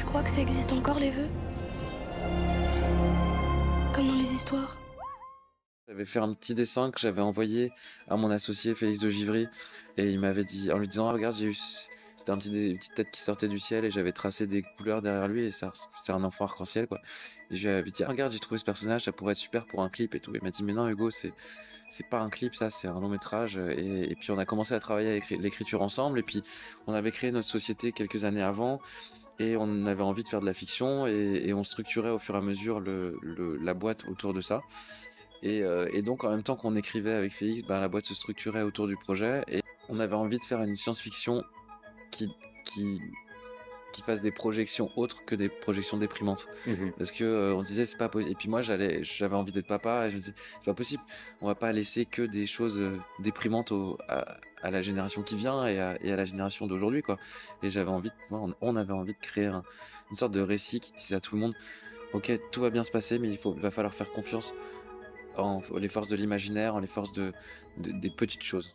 crois que ça existe encore, les vœux? Comme dans les histoires. J'avais fait un petit dessin que j'avais envoyé à mon associé Félix de Givry et il m'avait dit, en lui disant: ah, regarde, c'était une petite tête qui sortait du ciel et j'avais tracé des couleurs derrière lui et ça, c'est un enfant arc-en-ciel quoi. Et je lui avais dit: ah, regarde, j'ai trouvé ce personnage, ça pourrait être super pour un clip et tout. Il m'a dit: mais non Hugo, c'est pas un clip, ça, c'est un long métrage. Et puis on a commencé à travailler avec l'écriture ensemble et puis on avait créé notre société quelques années avant. Et on avait envie de faire de la fiction et on structurait au fur et à mesure la boîte autour de ça. Et donc en même temps qu'on écrivait avec Félix, ben, la boîte se structurait autour du projet et on avait envie de faire une science-fiction qui, qui, qui fasse des projections autres que des projections déprimantes. Mhm. Parce que on se disait c'est pas possible. Et puis moi j'avais envie d'être papa et je me disais c'est pas possible. On va pas laisser que des choses déprimantes à la génération qui vient et à la génération d'aujourd'hui quoi. Et on avait envie de créer une sorte de récit qui disait à tout le monde: ok, tout va bien se passer, mais il va falloir faire confiance en les forces de l'imaginaire, en les forces des petites choses.